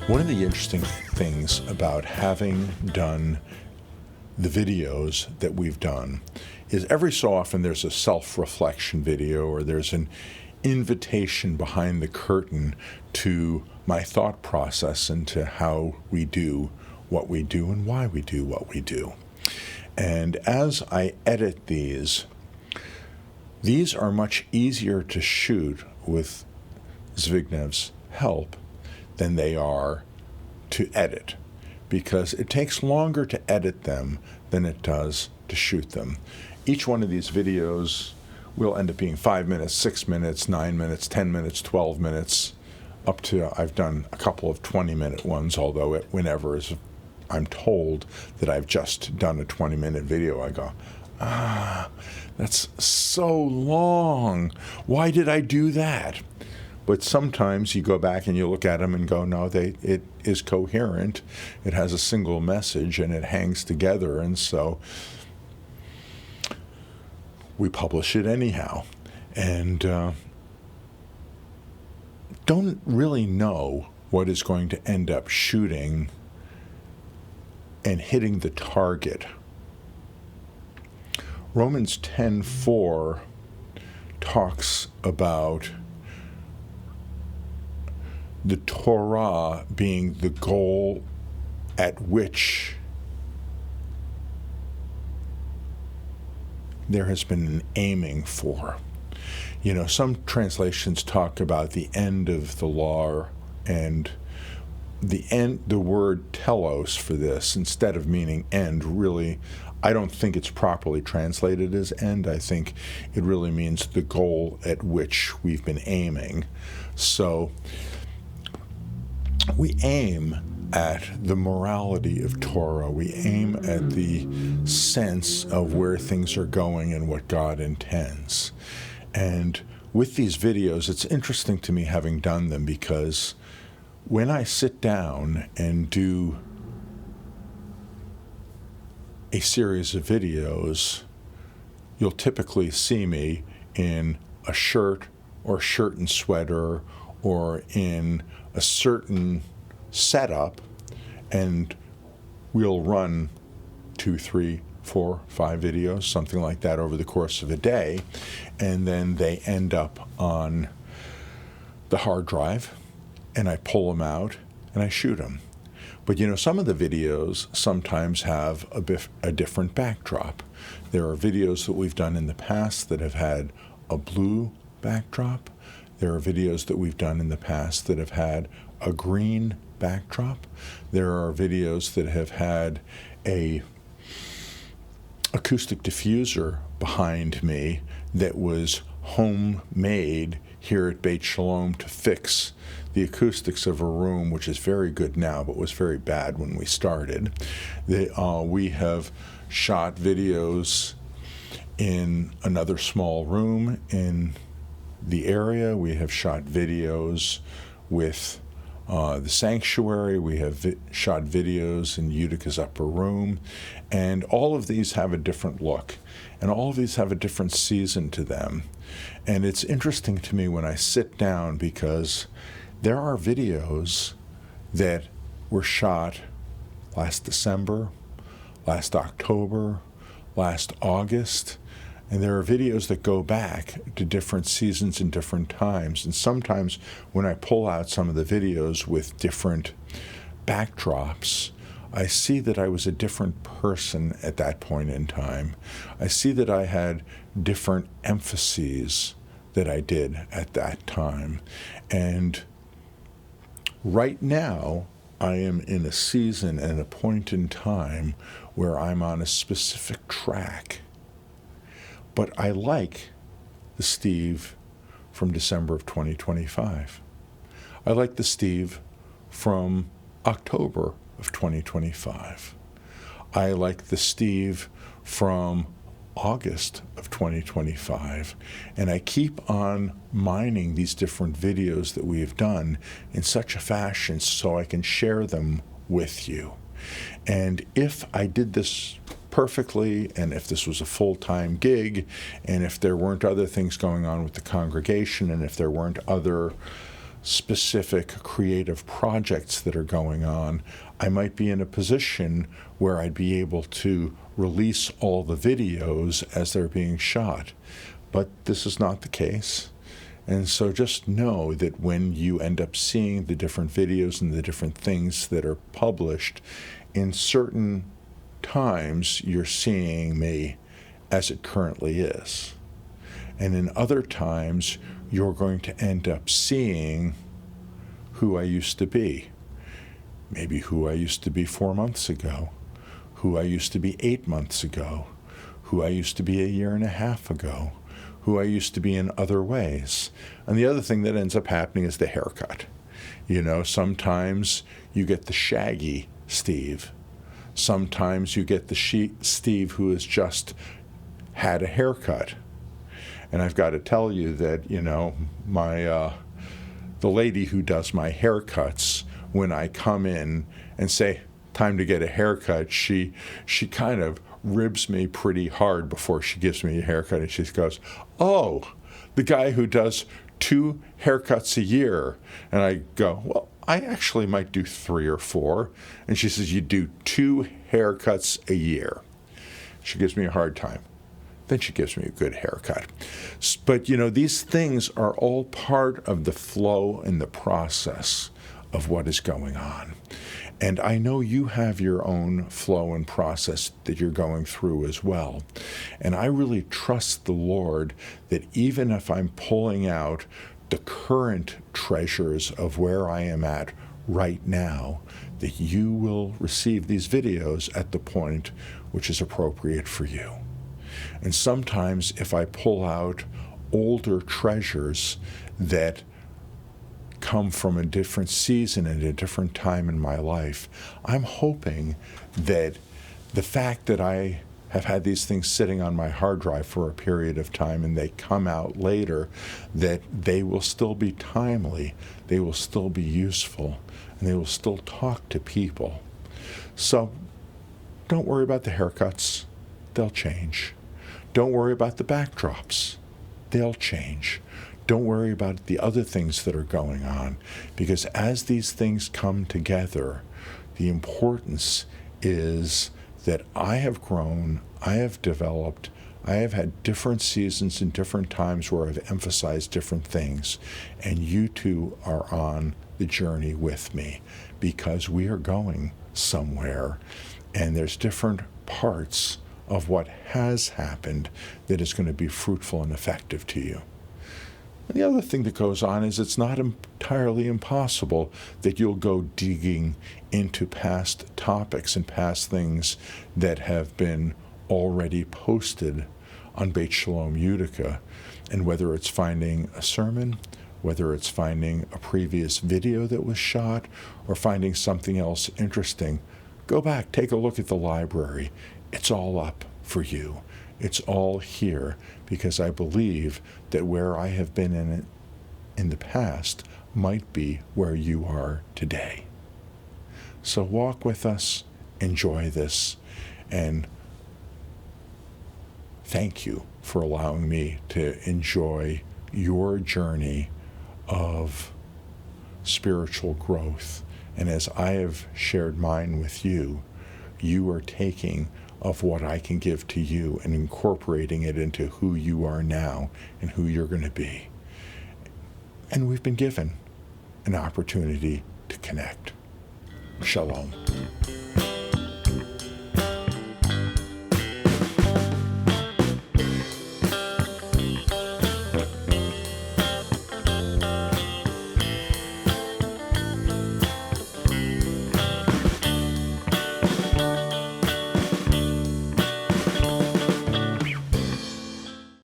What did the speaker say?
One of the interesting things about having done the videos that we've done is every so often there's a self-reflection video or there's an invitation behind the curtain to my thought process into how we do what we do and why we do what we do. And as I edit these are much easier to shoot with Zbignev's help than they are to edit, because it takes longer to edit them than it does to shoot them. Each one of these videos will end up being 5 minutes, 6 minutes, 9 minutes, 10 minutes, 12 minutes, up to, I've done a couple of 20-minute ones, although whenever I'm told that I've just done a 20-minute video, I go, that's so long. Why did I do that? But sometimes you go back and you look at them and go, no, it is coherent. It has a single message and it hangs together. And so we publish it anyhow. And don't really know what is going to end up shooting and hitting the target. Romans 10:4 talks about the Torah being the goal at which there has been an aiming for. You know, some translations talk about the end of the law, and the word telos for this, instead of meaning end, really, I don't think it's properly translated as end. I think it really means the goal at which we've been aiming. So we aim at the morality of Torah. We aim at the sense of where things are going and what God intends. And with these videos, it's interesting to me having done them, because when I sit down and do a series of videos, you'll typically see me in a shirt or shirt and sweater or in a certain setup, and we'll run 2, 3, 4, 5 videos, something like that, over the course of a day, and then they end up on the hard drive, and I pull them out and I shoot them. But you know, some of the videos sometimes have a different backdrop. There are videos that we've done in the past that have had a blue backdrop. There are videos that we've done in the past that have had a green backdrop. There are videos that have had a acoustic diffuser behind me that was homemade here at Beit Shalom to fix the acoustics of a room, which is very good now, but was very bad when we started. We have shot videos in another small room in the area. We have shot videos with the sanctuary. We have shot videos in Utica's upper room. And all of these have a different look. And all of these have a different season to them. And it's interesting to me when I sit down, because there are videos that were shot last December, last October, last August, and there are videos that go back to different seasons and different times. And sometimes when I pull out some of the videos with different backdrops, I see that I was a different person at that point in time. I see that I had different emphases that I did at that time. And right now, I am in a season and a point in time where I'm on a specific track. But I like the Steve from December of 2025. I like the Steve from October of 2025. I like the Steve from August of 2025. And I keep on mining these different videos that we have done in such a fashion so I can share them with you. And if I did this perfectly, and if this was a full-time gig, and if there weren't other things going on with the congregation, and if there weren't other specific creative projects that are going on, I might be in a position where I'd be able to release all the videos as they're being shot. But this is not the case. And so just know that when you end up seeing the different videos and the different things that are published, in certain times you're seeing me as it currently is. And in other times, you're going to end up seeing who I used to be. Maybe who I used to be 4 months ago, who I used to be 8 months ago, who I used to be a year and a half ago, who I used to be in other ways. And the other thing that ends up happening is the haircut. You know, sometimes you get the shaggy Steve. Sometimes you get the Steve who has just had a haircut. And I've got to tell you that, you know, the lady who does my haircuts, when I come in and say, time to get a haircut, she kind of ribs me pretty hard before she gives me a haircut. And she goes, oh, the guy who does 2 haircuts a year. And I go, well, I actually might do 3 or 4. And she says, you do 2 haircuts a year. She gives me a hard time. Then she gives me a good haircut. But, you know, these things are all part of the flow and the process of what is going on. And I know you have your own flow and process that you're going through as well. And I really trust the Lord that even if I'm pulling out the current treasures of where I am at right now, that you will receive these videos at the point which is appropriate for you. And sometimes if I pull out older treasures that come from a different season and a different time in my life, I'm hoping that the fact that I have had these things sitting on my hard drive for a period of time and they come out later, that they will still be timely, they will still be useful, and they will still talk to people. So don't worry about the haircuts. They'll change. Don't worry about the backdrops. They'll change. Don't worry about the other things that are going on, because as these things come together, the importance is that I have grown, I have developed, I have had different seasons and different times where I've emphasized different things, and you two are on the journey with me, because we are going somewhere, and there's different parts of what has happened that is going to be fruitful and effective to you. And the other thing that goes on is it's not entirely impossible that you'll go digging into past topics and past things that have been already posted on Beit Shalom Utica. And whether it's finding a sermon, whether it's finding a previous video that was shot, or finding something else interesting, go back, take a look at the library. It's all up for you. It's all here, because I believe that where I have been in the past might be where you are today. So walk with us, enjoy this, and thank you for allowing me to enjoy your journey of spiritual growth. And as I have shared mine with you, you are taking of what I can give to you and incorporating it into who you are now and who you're going to be. And we've been given an opportunity to connect. Shalom.